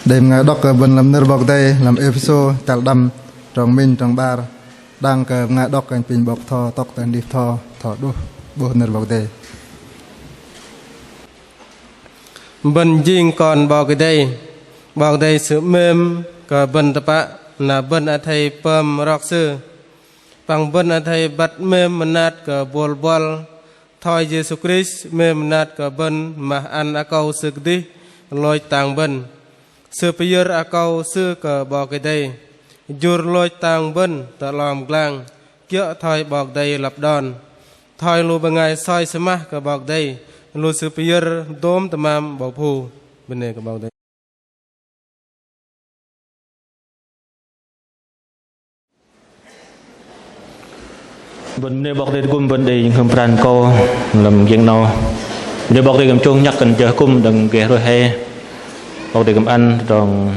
đêm ngày đọc bên làm nửa bọc đây làm episode chặt đâm trong mình trong bar đang cái ngày đọc cái pin bọc thò tóc tên đi thò đu bố nửa bọc đây bên riêng còn bọc đây sự mềm cả bên tập là bên ở thầy pom rock sư bằng bên ở thầy bắt mềm nát cả bol thôi Jesus Christ mềm nát cả bên mà ăn câu sự đi lôi tàng bên sự bây giờ câu sư cả bọc đây jur lôi tàng bên ta làm glang kia thôi bọc đây lập đòn thôi lu bằng ngày soi sema cả bọc đây lu sự bây giờ đốm tamam bọc phù bên này cả bọc đây bên này bọc đây cũng bên đây không pran co làm giang nọ để bọc đây cầm chuông nhắc cần chờ cung đừng ghé rồi hay bọc đây cầm ăn tròn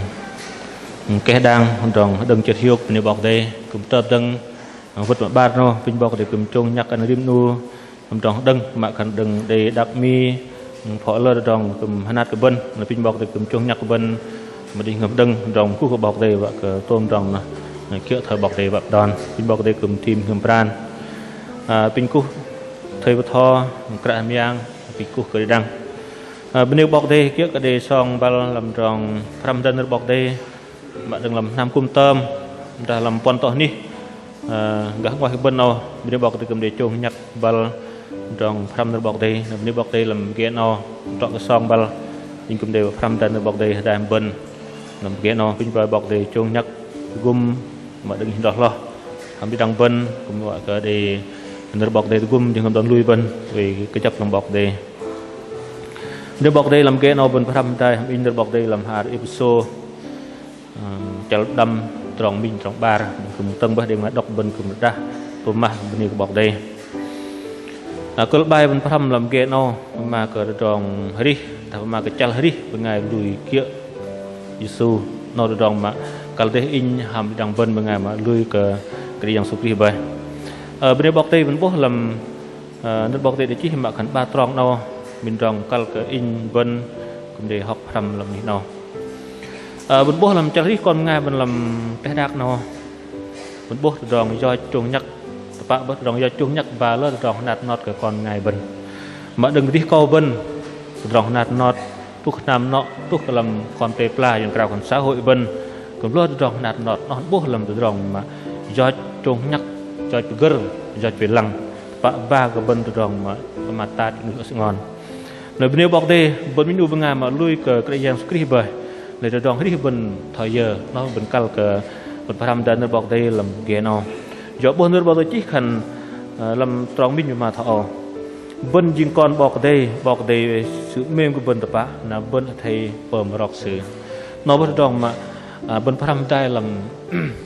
cái đang tròn đừng chật hiu bên bọc đây cũng tập đừng vượt mà bát nó bên bọc đây cầm chuông nhắc cần rim nu tròn đừng mà cần đừng để đặc mi phở lơ tròn cầm hanat cái bên là bên bọc đây cầm chuông nhắc cái bên mà đi ngập đừng tròn cú của bọc đây và tôm tròn là kia thời bọc đây bọc đòn bên bọc đây cầm tim cầm pran pin cú thời bát thò cạ miang pin cú cười đăng bên đây bọc đây kia cái đề song bal làm tròn pram đơn bọc đây bạn đừng làm nam cung tôm ra làm pon to ní gác ngoài cái bên nào bên đây bọc đây cầm để chung nhặt bal tròn pram đơn bọc đây bên đây bọc đây làm ghé nào tròn cái song bal nhưng cầm đều pram đơn bọc đây ra bên làm ghé nào pin vào bọc đây chung nhặt gum mà đừng đọt lo làm đi đăng bên cũng gọi cái đề nửa bọc đây gum đừng đón lui bên vì cái chấp làm bọc đây nửa bọc đây làm cái nào bên pram đây in nửa bọc đây làm hạt episode chal đâm tròn mình tròn bar cùng tân bên đây mà đọc bên cùng ra tôi mà bên này bọc đây cơ bài bên pram làm cái nào mà cờ tròn đi thằng mà cái chal đi bên ngày lùi kia Giêsu nó tròn mà kalau deh in ham đằng bên bên ngày mà lùi cái yang sukri bay bên đây bọc đây bên bố làm nước bọc đây để chỉ mà khẩn ba tròn nào mình tròn kal cái in bên cũng để học pram làm như nào bên bố làm chali con ngay bên làm cái đạc nào bên bố rong do chuông nhắc bạn bớt rong do chuông nhắc và lơ rong nạt nọt cái con ngay bên mà đừng đi câu bên rong nạt nọt tuốt nam nọ tuốt làm con tê plaอย่างกล่าวcon xã hội bên cũng lơ rong nạt nọt nó bố làm từ rong mà do chuông nhắc do gơ do về lăng bạn ba cái bên từ rong mà ta nữa sẽ ngon nơi bên bọc đây bên mình bên ngày mà lui cái yang script bay để cho đòn hết bên thời giờ nó bên cal cái bên pram đơn bọc đây làm ghé nào do bên đơn bọc đây chỉ cần làm tròn mình mà thọ bên riêng con bọc đây sự mềm của bên tập á là bên thầy bơm rock sự nó bên tròn mà bên pram đây làm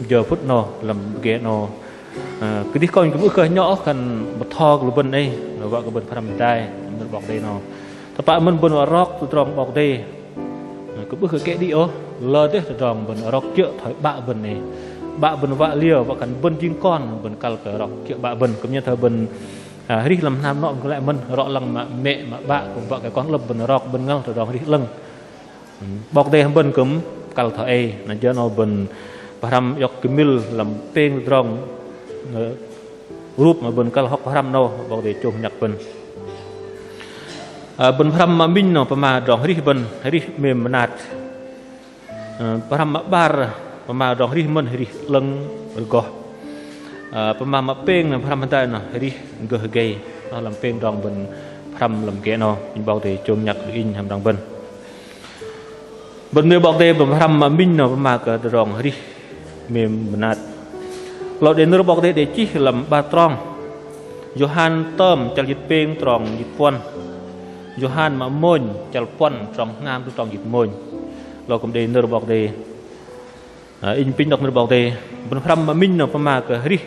giờ phút nó làm ghé nó cái đi con cũng khơi nhỏ cần một thò của bên đây rồi gọi của bên pram đây bên bọc đây nó tập á bên rock tròn bọc đây cứ bước cái đi ô lơ thế ròng bên rock chợ thổi bạ bên này bạ bên vạ liều và cần bên riêng con bên cal cờ rock chợ bạ bên cũng như thời bên đi làm nam nọ cũng lại bên rọ lăng mà mẹ mà bạ cũng vợ cái con lập bên rock bên ngang ròng đi lưng bọc đây bên cũng cal thổi là cho nó bên pram yok kimil làm tên ròng group mà bên cal học pram nó bọc để chung nhạc bên bên pram mà minh nó mà rong đi bên đi mềm nát pram mà bar mà rong đi mình đi lưng gò mà peng pram tay nó đi gờ gay nó làm peng rong bên pram làm cái nó in bao thì chung nhạc in hàm rong bên nơi bọc đây bên pram mà minh nó mà cái rong đi mềm nát lọt đến nơi bọc đây để chỉ làm ba tròn Johan tôm chal dịch peng tròn dịch pon Johan mà môn chal pon trong ngam tu trong dịch môn lo cũng đây nửa bọc đây in pin đọc nửa bọc đây bên pram mà minh nó mà cái ri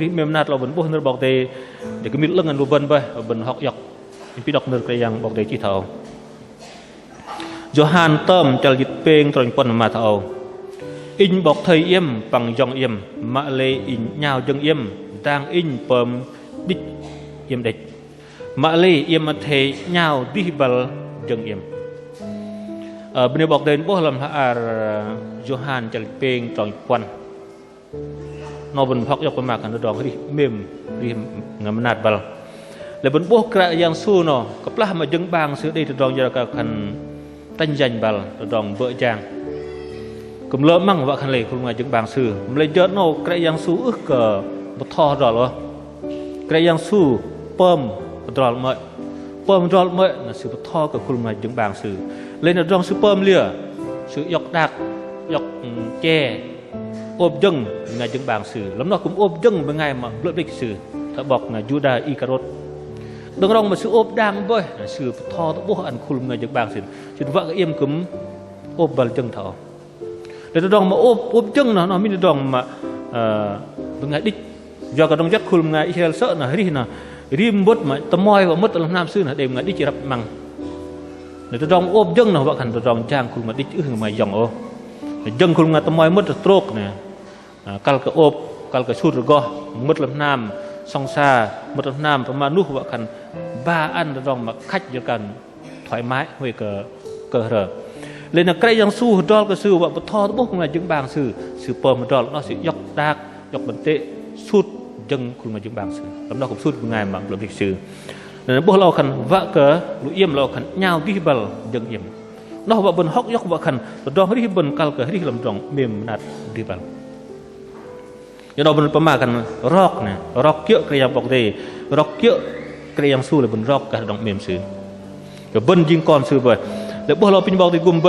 mềm nát lo bên bố nửa bọc đây để cái mít lưng anh bên vậy bên học dọc in pin đọc nửa cái yang bọc đây chỉ thầu Johan tôm chal dịch peng trong pon mà thầu in bọc thầy yếm bằng dòng yếm mà lê in nhào dòng yếm đang in pom đích yếm địch mà lê yếm mà thầy nhào đi bal dòng yếm bên đây bọc đền bố làm hạ Johan chặt peng tròn quan nó bên phật dọc bên mặt nó đòn cái mềm đi ngắm nát bal lại bên bố cái yang su nó cấp lá mà dân bang sửa đây đòn giờ cả khăn tanh dành bal đòn vợ chàng cũng lỡ măng vợ khăn lệ không ngoài dân bang sửa lấy chớ nó cái yang su ước cờ một thò rồi lo cái yang su pom rồi mọi là sự thò của khuôn mặt những bảng sử lên là trong sự pom lìa sự dọc đạc dọc che ôm dâng ngày những bảng sử lắm nó cũng ôm dâng với ngày mà lợi lịch sử đã bọc là Judah Icarot đừng rong mà sự ôm đang với là sự thò bố ăn khuôn ngày những bảng sử chuyện vợ cái im cấm ôm vào chân thọ để nó đong mà ôm chân nó mới đong mà với ngày đích do cả trong giấc khuôn ngày Israel sợ là hết nào rim bút mà tầm môi và mất làm nam sư là đem ngã đi chỉรับmăng để tôi rong ôm chân nào vợ khăn tôi rong trang khuôn mà đi chữ mà dòng ô chân khuôn ngã tầm môi mất stroke nè cal cái ôm cal cái sút rồi go mất làm nam song xa mất làm nam và mà nuốt vợ khăn ba ăn tôi rong mà khách cho cần thoải mái về cờ rờ lên là cái dòng su đó cái sư vợ thò tôi bốc là chứng bàng sư pom đó nó sẽ dọc đạc dọc vấn tệ sút chân khuôn mà chứng bàng sư lắm đó cũng sút một ngày mà làm lịch sử nên bố lo khăn vợ cờ lũ yếm lo khăn nhau đi bal dân yếm nó vợ bần hóc dọc vợ khăn đó đi bần cal cờ đi làm rong mềm nát đi bal do đó bần pemakan rock nè rock kia cái yang bọc đây rock kia cái yang su là bần rock cả rong mềm sử rồi bần jing con sư vậy để bố lo pin bọc thì gồm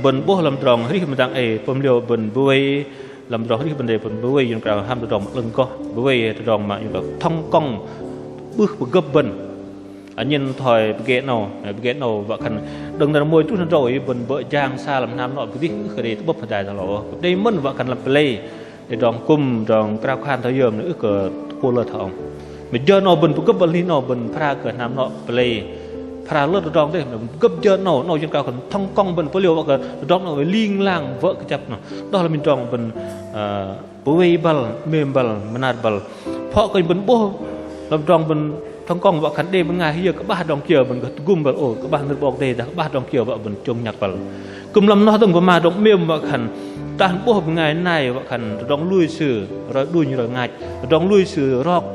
bần bố làm rong đi mình đang pom liều bần bơi làm rong đi bần đây bần bơi dùng cả ham rong lưng co bơi rong mà dùng cả thông cong bước gấp bần nhân thời ghé nào vợ khăn đừng là môi chút rồi bần vợ trang xa làm nam nọ cứ đi khởi đề bốc phải thằng lọ đây mất vợ khăn làm play để rong cung rong cao khan thời giờ nữa cờ cô lơ thòng mình chơi nào bần gấp bần li nào bần pha cờ nam nọ play pha lơ rong đây gấp chơi nào trên cao khăn thông cong bần có liều vợ cờ rong nào liên lang vợ cái chập đó là mình rong bần bơi bal mềm bal manat bal họ cái bần bố làm rong bần thông con vợ khánh đêm bên ngày hier các ba đồng kiều mình gum vào ổ các ba nước bọc đề các ba đồng kiều vợ mình trông nhạc vào cùng làm nó từng có mà đồng miêu vợ khánh tan bố bên ngày này vợ khánh đồng lui sử rồi đuôi như rồi ngạch đồng lui sử rock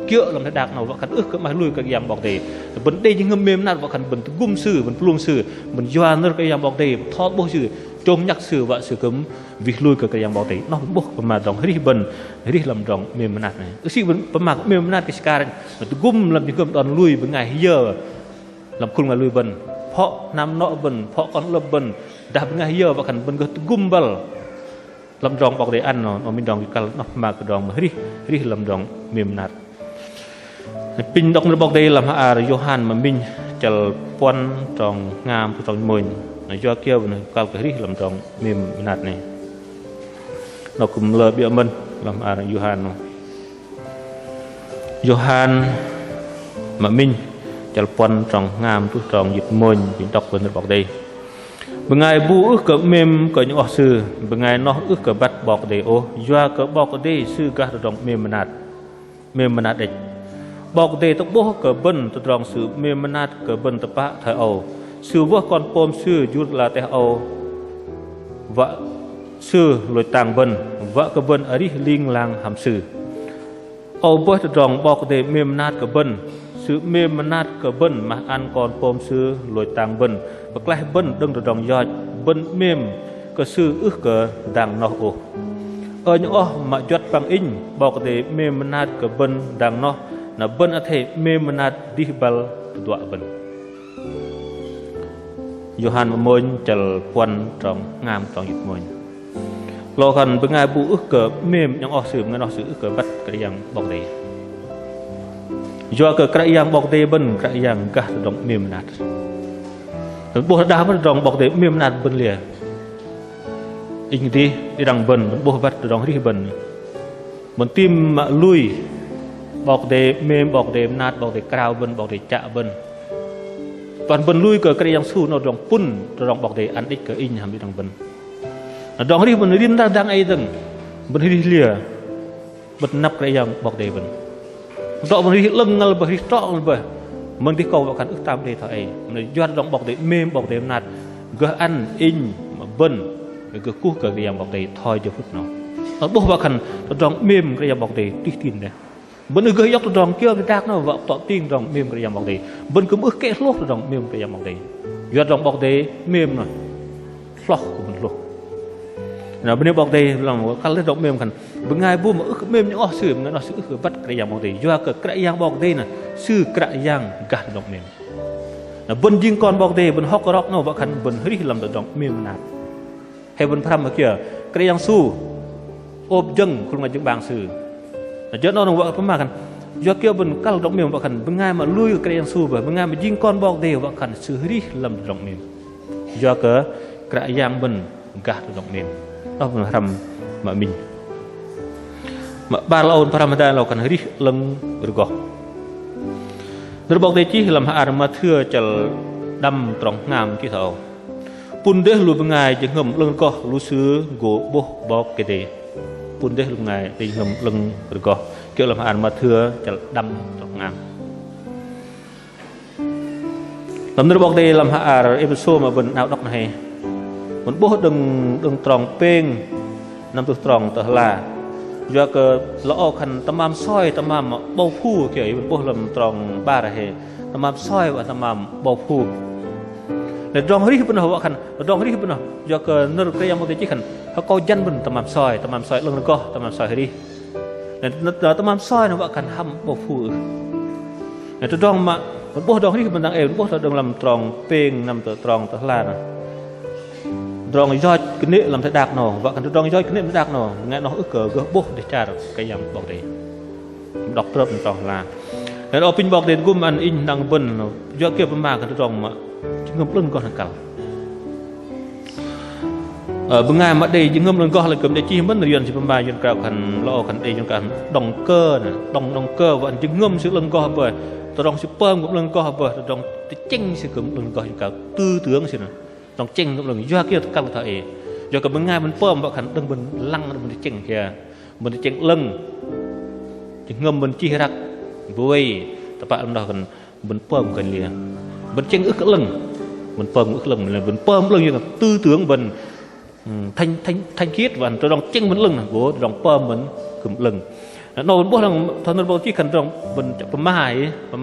kiệu làm cái đạc nào vợ khánh ước các máy lui các yam bọc đề vấn đề những ngâm mềm nát vợ khánh mình gum sử mình pluông sử mình doa nơi cái yam bọc đề thoát bố sử trông nhạc sử vợ sử cấm việc lui cái yam bọc đề nó bố mà đồng hết đi làm rong mềm nát này ước sĩ vẫn mà mềm nát cái scarมันตุกุมลำจึงก็ตอนลุยเป็นไงเยอะลำคุณมาลุยบันเพราะน้ำเนาะบันเพราะก้อนลบันดาบเป็นไงเยอะว่าขันบันก็ตุกุมบัลลำรองบอกได้อันเนาะมีดองกันเนาะมากระดองมาฮิลำรองเมียมนัดปินดอกบอกได้ลำอาร์โยฮันมามินจะปอนจองงามจองมวยในย่อเกี่ยวในการกระฮิลำรองเมียมนัดนี่เราคุมเลือเบี้ยมันลำอาร์โยฮันJohan mà Minh chal pon trong ngam tu trong dịch môn bị đọc bên bọc đây bên ngày bu ước cỡ mềm cỡ những sư bên ngày nó ước cỡ bắt bọc đây ô doa cỡ bọc đây sư cả trong mềm nát đấy bọc đây tốc bố cỡ bần trong sự mềm nát cỡ bần tập bạ thời âu sư vua con pom sư chút là theo âu vợ sư lôi tàng bần vợ cỡ bần ở đi linh lang hàm sư Âu bố rong bọc để mềm nát cả bần sự mềm nát cả bần mà ăn còn pom sư lôi tàng bần và lại bần đừng rong giọt bần mềm cả sư ước cả đằng nọ ổ ở những mà giọt bằng in bọc để mềm nát cả bần đằng nọ là bần ở thể mềm nát đi bal đọa bần Johan mà môi chal quan trong ngam trong dịch môi lo kan bengai bu ước cỡ mềm yang sử ngay nó sử ước cỡ bắt cái yang bọc đề do cái yang bọc đề bên cái yang cả đồng mềm nát bộ đá vẫn đồng bọc đề mềm nát bên lìa in đi đằng bên bộ bắt đồng đi bên mình tim mà lui bọc đề mềm bọc đề nát bọc đề cao bên bọc đề chạ bên toàn bên lui cái yang su nó đồng pun đồng bọc đề ăn ít cái in hàm đi đằng bên dong đi bên riêng đang ai từng bên đi lìa bên nắp cái yang bọc đề bên dọ bên đi lưng ngal bên đi trọ bên mình đi cầu vào khán ước tam đề thôi mình doan dong bọc đề mềm bọc đề nát gỡ ăn in mà bần gỡ cú gỡ cái bọc đầy thôi cho phút nào nó bố vào khăn nó rong mềm cái bọc đầy tí tin này bần gỡ dọc nó rong kia cái đạc nó vợ tọt tin rong mềm cái bọc đầy bần cứ bước kẹt lốp rong mềm cái bọc đầy giờ rong bọc đầy mềm rồi lóc của mình luôn nào bên bọc đầy lòng khăn lên rong mềm khăn bên ngay bố mà ức mềm những ó sườn nó sự ức bắt cái bọc đầy do cái bọc đầy này sư cái gạt rong mềm bần riêng con bọc đầy bần hóc róc nó vợ khăn bần hít làm được rong mềm nát hay bần pram mà kia cái su ốp dâng không là những bang sư cho nó đồng vợ mà khăn do kia bần các rong mềm vợ khăn bên ngay mà lui cái su và bên ngay mà riêng con bọc đầy vợ khăn sư hít làm được rong mềm do cái bần gạt rong mềm đó bần pram mà mình mà ba lâu pram ta lâu khăn hít lưng được gò rồi bọc đầy chỉ làm hạ mà thưa chở đâm tròn ngàm kia thầu pun đế lùi bên ngoài chỉ ngầm lưng co lùi xứ gỗ bố bọc cái gì pun đế lùi ngoài thì ngầm lưng rồi co kiểu làm hạ mà thưa chở đâm tròn ngàm làm rồi bọc đầy làm hạ episode mà vẫn áo đọc này vẫn bố đừng tròn peng nằm từ tròn từ là do cái lỗ khăn tamam soi tamam bao phủ kiểu ấy bố làm tròn ba là hệ tamam soi và tamam bao phủ để tròn hết bên nào khăn tròn hết bên nào do cái nơi cái một cái khănเขาcoi dân bên tamam soi lưng nó co tamam soi đi để tamam soi nó khăn hầm bao phủ để tròn mà bố tròn hết bên đằng em bố đừng làm tròn peng nằm từ tròn từ là rong do cái nệ làm thế đạc nọ và cái rong do cái nệ đạc nọ nghe nó ức cờ gỡ bố để trả được cái dòng bọc đấy đọc rất là tròn là để ở pin bọc đến gum ăn in đang bẩn do kia mà cái rong mà ngâm lưng con hàng cào ở bên ngoài mà đây những ngâm lưng con là cầm để chi mất riêng chỉ bên ngoài dân cào khăn lo khăn đây dân cào đồng cơ này đồng cơ và những ngâm sự lưng con bởi rong sự pơm cũng lưng con bởi rong chênh sự cầm lưng con dân cào tư tướng sự nàyต้องเจงกับเราอยู่ที่กันเท่าเองอยู่กับมึงง่ายมันเพิ่มว่าขันต้องมันลังมันเจงแค่มันเจงลึงจึงเงิมมันจีรักบุยแต่ปะมันเรากันมันเพิ่มกันเลยมันเจงอึกลึงมันเพิ่มอึกลึงเลยมันเพิ่มลึงอย่างtư tưởngมันthanh khiết và tôi đang chenมันลึงนะโว้ต้องเพิ่มมันกึ่มลึงโน้ตพวกเราทอนเราที่ขันต้องมันจะประม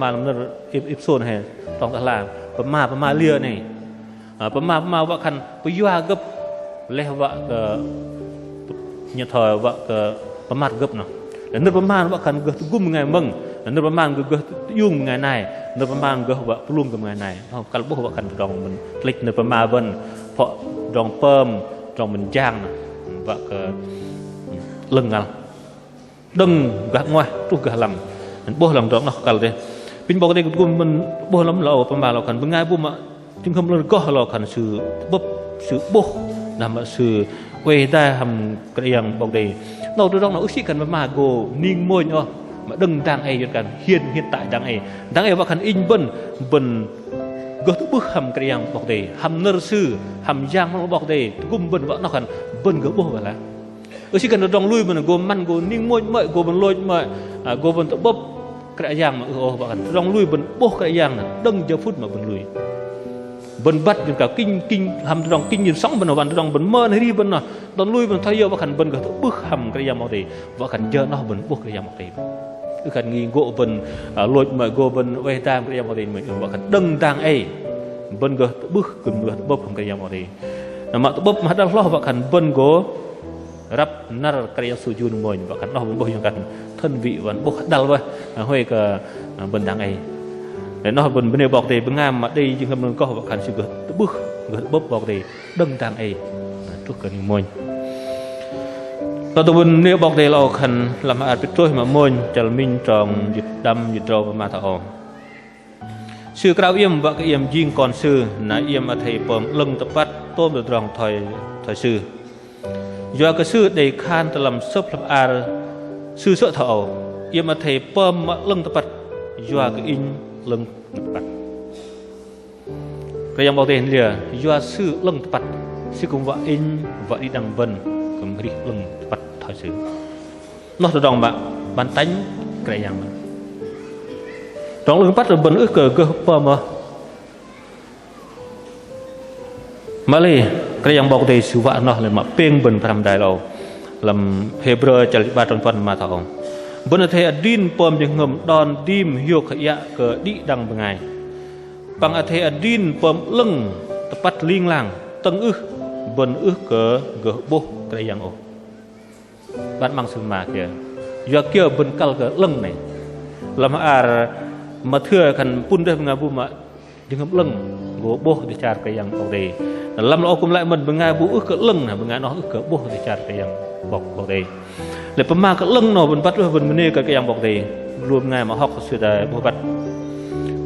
าณมันอิปโซนให้ต้องตลาดประมาณเลี้ยนี่pema vợ khăn puyua gấp leh vợ nhà thờ vợ pemat gấp nào để nước pema vợ khăn gấp gum ngày mừng nước pema gấp yung ngày này nước pema gấp vợ plum ngày này kalau bố vợ khăn rong mình lịch nước pema vân họ rong pem rong mình giang vợ lưng à đừng gạt ngoài tu gạt làm bố làm rong nó kalau đây pin bọc đây gum mình bố làm lẩu pema lẩu khăn bên ngay bố màจึงคำเรื่องก็เราขันสื่อบบสื่อบุกนำมาสื่อเวได้ทำกระยังบอกได้เราดูเราอึดสิกันมาโกนิ่งมวยเนาะมาดึงดังไอ้จนกันhiện tạiดังไอ้ว่าขันอินเบิ้นก็ทุกบุกทำกระยังบอกได้ทำเนื้อสื่อทำยางมันบอกได้กุมเบิ้นว่าเราขันเบิ้นก็บุกไปแล้วอึดสิกันเราดองลุยมันโกมันโกนิ่งมวยเมื่อโกมันลอยเมื่อโกมันตบบกระยังมาว่าขันดองลุยเบิ้นบุกกระยังน่ะดึงจะฟุตมาเบิ้นลุยbần bắt những cả kinh hầm rong kinh nhìn sóng bần hoàn rong bần mơ này đi bần nào đón lui bần thay yêu và khẩn bần cả bước hầm cái yam màu đấy và khẩn giờ nó bần buộc cái yam màu đấy cứ khẩn nghi gỗ bần lội mà gỗ bần quay tam cái yam màu đấy mình và khẩn đâng tang ấy bần cả bước cầm được bóp hầm cái yam màu đấy mà bóp mà đang lo và khẩn bần gỗ rap nar cái yam sujun mồi và khẩn nó bần bóp những cái thân vị và bóp đau vậy hơi cả bần tang ấy để nó bần bên này bọc để bên ngam mà đây nhưng mà có họ khăn sự gật bước bóp bọc để đâm tang ấy chút cần mồi tao bên này bọc đểเราkhăn làm ạt biết trôi mà mồi chả minh tròn dịch đâm dịch trâu và mà thọ sư cao yếm và cái yếm riêng còn sư nãy yếm mà thầy bầm lưng tập bắt tôm được tròn thời sư do cái sư để khan ta làm sấp làm ạt sư sợ thọ yếm mà thầy bầm lưng tập bắt do cái in lưng bắt cái dòng bảo tiền lìa do sư lưng bắt sư cùng vợ in vợ đi đằng vân cùng đi lưng bắt thời sự nó từ đồng bạn bàn tánh cái dòng trong lưng bắt rồi vân ước cờ cơ mà mà lì cái yang bọc đây sự vạ nó là mà peng bần pram đại lâu làm Hebrew chả ba trong phần mà thảo bần thế adin pom yang ngầm đòn dim hiu khaya ke đi đằng bengai bằng thế adin pom lưng tepat ling lang teng bần ke ge boh cái yang o bạn mang sự mà kia do kia bần kal ke lưng này làm mà thưa khăn pun đây bengai bu mà yang ngầm lưng go boh di char cái yang bọc đây làm lo cũng lại mình bengai bu ke lưng này bengai nó ke boh di char cái yang bọc đâyเลยประมาณก็เรื่องนอบนบัดบนมันนี่ก็ยังบอกดีรวมไงมาฮอกสุดเลยบัด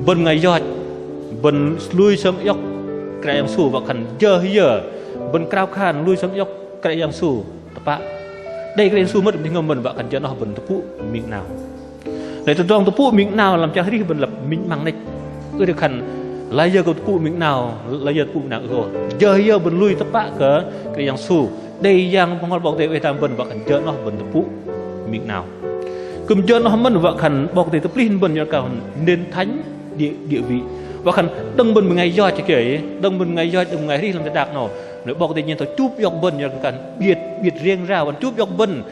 บนไงยอดบนลุยสมยกกระยังสู้บักขันเยอะบนกราวขานลุยสมยกกระยังสู้ตะปะได้กระยังสู้มัดที่งมบนบักขันเจาะนอบนตะปูมิงนาวเลยตะตรองตะปูมิงนาวลำจากที่บนหลับมิงมังในเดือดขันลายเยอะกับตะปูมิงนาวลายเยอะตะปูนาวเยอะบนลุยตะปะกระยังสู้đây yang pengol bọc tê về tam bần vợ khẩn chợ nó bần tập phụ miệng nào cầm chợ nó mân vợ khẩn bọc tê tập linh bần nhờ cao nên thánh địa vị vợ khẩn đâm bần ngày do cho kể đâm bần ngày do đâm ngày đi làm cái đạc nào nếu bọc tê nhiên thôi chúp dọc bần nhờ cần biệt riêng ra vẫn chúp dọc bần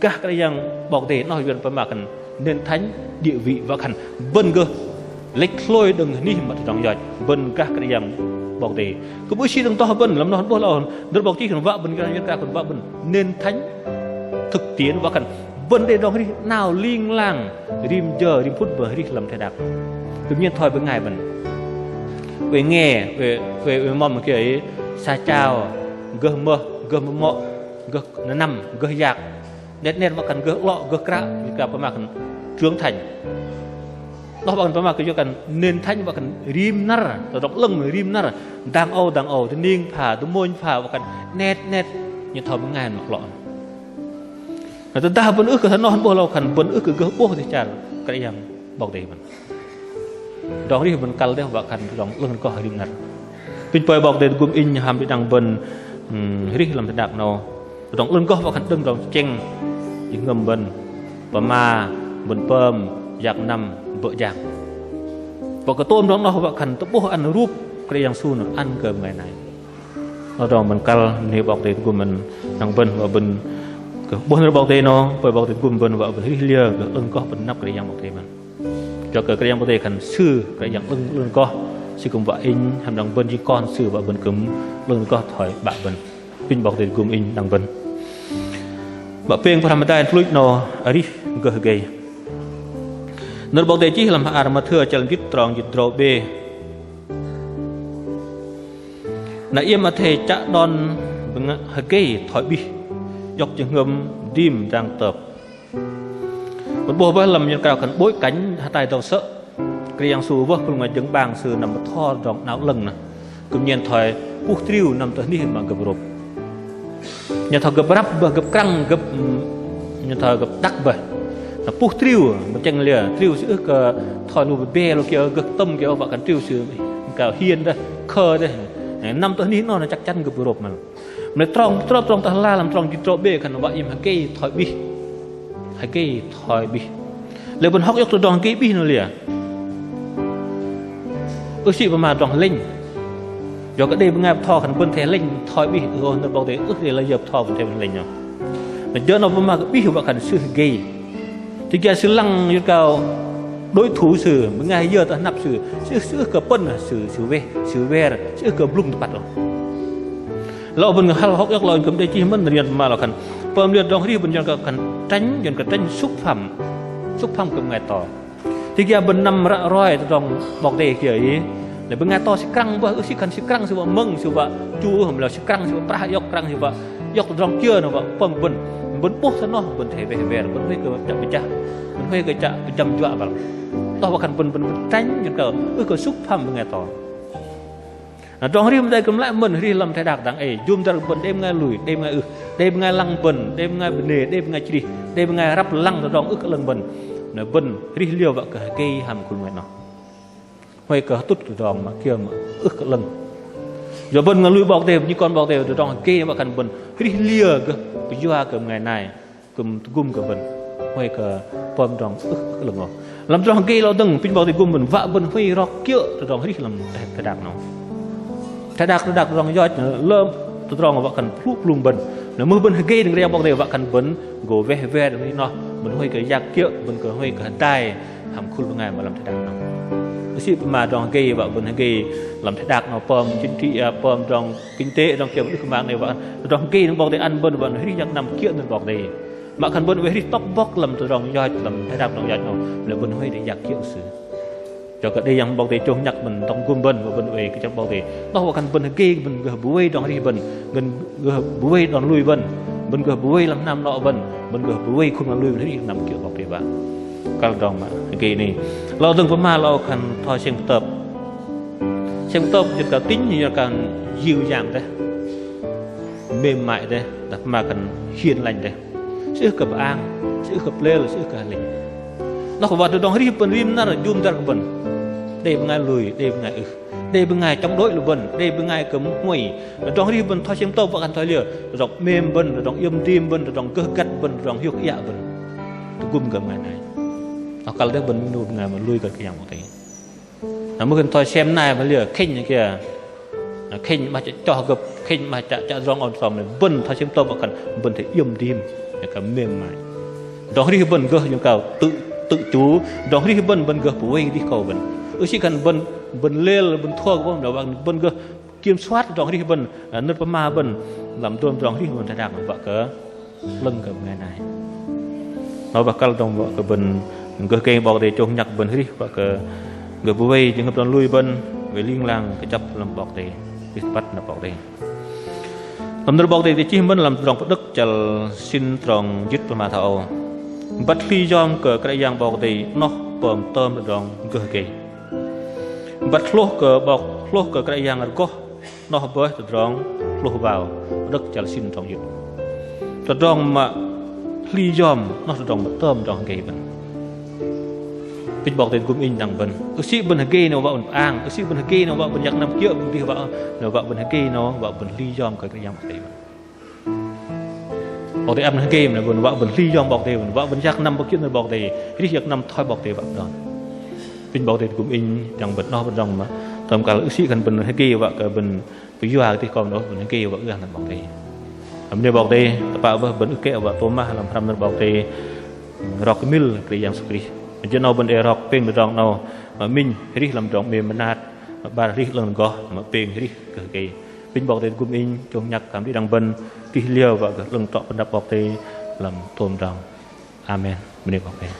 các cái yang bọc tê nó gần phần mà khẩn nên thánh địa vị vợ khẩn bần cơ lệch lôi đừng ní mà trong giỏi bần các cái yang bọc tê cứ bữa xí đừng to bần làm nó bố là đợt bọc chi khẩn vợ bần cái nhân ca khẩn vợ bần nên thánh thực tiễn vợ khẩn bần để đong đi nào liêng làng rim giờ rim phút vừa đi làm thay đặc tự nhiên thôi với ngài bần về nghe về mong cái ấy xa chào gơ mơ mọ gơ nó nằm gơ giặc nét vợ khẩn gơ lọ gơ cạ cả phần mà khẩn trưởng thành đó bằng phần mà cái cho cần nên thanh và cần rim nở rồi đọc lưng rim nở đang âu thì niên phà tôi môi phà và cần nét như thầm ngàn mặc lọ rồi ta vẫn ước cái non bố lâu cần vẫn ước cái bố thì chả cái gì bọc đầy mình đó đi vẫn cල් đấy và cần đọc lưng có rim nở pin poi bọc đầy gồm in hàm bị đằng bần rí làm cái đặc nào đọc lưng có và cần đừng đọc chênh những ngầm bần và ma bần pơm giặc nằm vợ giang và cái tôm đó nó vợ khẩn tôi bố ăn rúp cái yang su nó ăn cơm ngày này nó rồi mình cal nếu bọc tiền của mình thằng bên và bên cái bố nó bọc tiền nó phải bọc tiền của mình và bên lia cái ưng có bên nắp cái yang bọc tiền mình cho cái yang bọc tiền khẩn sư cái yang ưng có sư cùng vợ in hàm đằng bên chỉ con sư và bên cấm lưng có thỏi bạn bên pin bọc tiền cùng in đằng bên vợ peng phải làm tay fluid nó ở đi gờ gầy nợ bọc tê chỉ làm hạ mà thưa cho làm chút tròn chút trâu bê nãy em mà thề chạ đòn bằng hơi gầy thỏi bi dọc chừng ngầm dim đang tập một bộ với làm những cái cần bối cánh tay đầu sợ cái yang su với cùng người chứng bàng sư nằm thò rộng não lưng nè cùng nhiên thỏi buộc triu nằm tới đi mà gặp rộp nhà thọ gặp rắp và gặp căng gặp nhà thọ gặp đắc vậy là buộc triu một chân lìa triu sự thỏi lùi bè lùi kia gặp tâm kia vợ cần triu sự cả hiên đây khờ đây năm tới ní nó chắc chắn gặp rộp mà nó trong ta la làm trong trộn bè cần vợ im cái thỏi bi hay cái thỏi bi lấy bên hóc tôi đòn cái bi nó lìa sĩ mà đòn linh do cái đây ngay thò khẩn bên thế linh thỏi bi rồi nó bảo thế ước thì là dập thò bên thế linh nhau mà giờ nó mà cái bi hiệu khẩn sự gay thì kia sự lăng như cao đối thủ sự bên ngay giờ ta nạp sự cờ pân là sự ve sự cờ blung tập rồiเราเป็นเขาฮอกยกลอยกับได้ที่มันเรียนมาเราคันเพิ่มเรียนตรงที่เป็นยังกับคันtranhยังกับtranh xúc phạmกับไงต่อที่แกเป็นนำระร้อยตรงบอกได้เกี่ยอีเลยเป็นไงต่อสิครั้งว่าสิคันสิครั้งสิว่ามึงสิว่าจูของเราสิครั้งสิว่าปลายกครั้งสิว่ายกตรงเชื่อนะว่าเพิ่มเป็นปุ๊บซะเนาะเป็นเทเวเป็นไม่เกิดจับไปจ้าเป็นไม่เกิดจะจำจ่าแบบต่อว่าคันเป็นtranhยังกับxúc phạmเป็นไงต่อtrong riêng đây cũng lại mình riêng làm thay đặc đáng ấy zoom ra bẩn đêm ngay lùi đêm ngay lăng bẩn đêm ngay bẩn nề đêm ngay chỉ đêm ngay rắp lăng rồi trong ức lăng bẩn nó bẩn riêng liều vậy cả cây hàm cùng người nó hay cả tút rồi mà kia mà ức lăng rồi bẩn ngay lùi bọc đêm như con bọc đêm rồi trong cây mà cần bẩn riêng liều cơ bây giờ cầm ngày này cầm gum cả bẩn hay cả bom trong ức lăng rồi làm trong cây lo từng pin bọc thì gum bẩn vạ bẩn hay rọc kia rồi trong riêng làm thay đặc nó ถ้าดักรองยอดเริ่มตัวรองว่ากันพลุลุงบันเนื้อมือบันเกยถึงเรียกบอกเดียวว่ากันบันโกเวตรงนี้เนาะบันห้อยก็ยากเกี่ยวบันก็ห้อยก็ได้ทำคุณลุงไงมาลำถ้าดักเนาะสิมารองเกยว่าบันเกยลำถ้าดักเนาะปอมจินที่ปอมรองกินเตะรองเกี่ยวกับมาเนี่ยว่ารองเกยต้องบอกได้อันบันวันที่ยังนำเกี่ยวนั่นบอกได้มาคันบันเวที่ต๊อกบอกลำตัวรองยอดลำถ้าดักรองยอดเนาะแล้วบันห้อยได้ยากเกี่ยวซื้อcho cái đây yang bảo để cho nhắc mình trong quân bần và bần về cái trong bảo để nó cần bần kia bần gờ bùi đòn đi bần gần gờ bùi đòn lui bần gờ bùi làm nam nọ bần gờ bùi không làm lui bần đi nằm kiểu bảo để bạn các đồng mà cái này lo từng phần mà lo cần thoi xem tập cho cả tính như cả dịu dàng đấy mềm mại đấy đặt mà cần hiền lành đấy sự cập an sự cập lê là sự cả lành nó không vào từ đòn đi bần rim nó là dung ra bần đây bên ngay lùi đây bên ngay đây bên ngay trong đội là bần đây bên ngay cấm mùi trong đi bần thoi xem tô và ăn thoi lửa rong mềm bần rong yếm tim bần rong cơ cắt bần rong hiu dạ bần tôi cung cầm ngày này nó kalau dia bần nụ ngày mà lùi cả cái dạng một tí nó mới cần thoi xem này mà lửa khinh như kia khinh mà cho gặp khinh mà chả rong on sòm này bần thoi xem tô và cần bần thì yếm tim cả mềm mại trong đi bần cơ như cầu tự chú trong đi bần cơ bùi đi cầu bần chỉ cần bần lê là bần thua của nó bằng bần cơ kiểm soát trong đi bần nước ma bần làm tuôn trong đi bần đạt vợ cỡ lưng cầm ngày này nó bạc cal trong vợ cỡ bần cơ cây bọc để trồng nhặt bần đi vợ cỡ người bùi vây trường hợp lui bần về liên làng cái chấp làm bọc để bắt là bọc đây làm được bọc để chỉ bần làm trong đất chal xin trong dứt mà thảo bắt khi giom cỡ cái giang bọc để nó bơm tôm trong cơ cây bắt lúa cờ cái giang có nó với từ rong lúa vào đất chả xin trong dịch từ rong mà ly giòm nó từ rong tôm trong cây bên bọc tiền cũng in đằng bên sĩ bên cây nó vào an sĩ bên cây nó vào bên giang năm kia bên đi vào nó vào bên cây nó vào bên ly giòm cờ cái giang bọc tiền bọc tiền ăn cây mà bên vào bên ly giòm bọc tiền vào bên giang năm bọc kia nó bọc tiền cái giang năm thôi bọc tiền vào đó bên bảo tiền cũng in rằng bật nó bên rong mà tầm cả ước sĩ gần bên cái kia vợ cả bên cái doa thì còn đó bên cái kia vợ gần là bảo tiền hôm nay bảo tiền tạo vợ bên cái vợ tôi mà làm tham bảo tiền rock mill cái dạng sukri cho nó bên rock pen bên rong nó mà mình cái làm rong mềm bên nát ba cái lần có mà pen cái bên bảo tiền cũng in trong nhạc cảm đi đằng bên cái liều vợ lần tọ bên đập bảo tiền làm tôm rong amen bên bảo tiền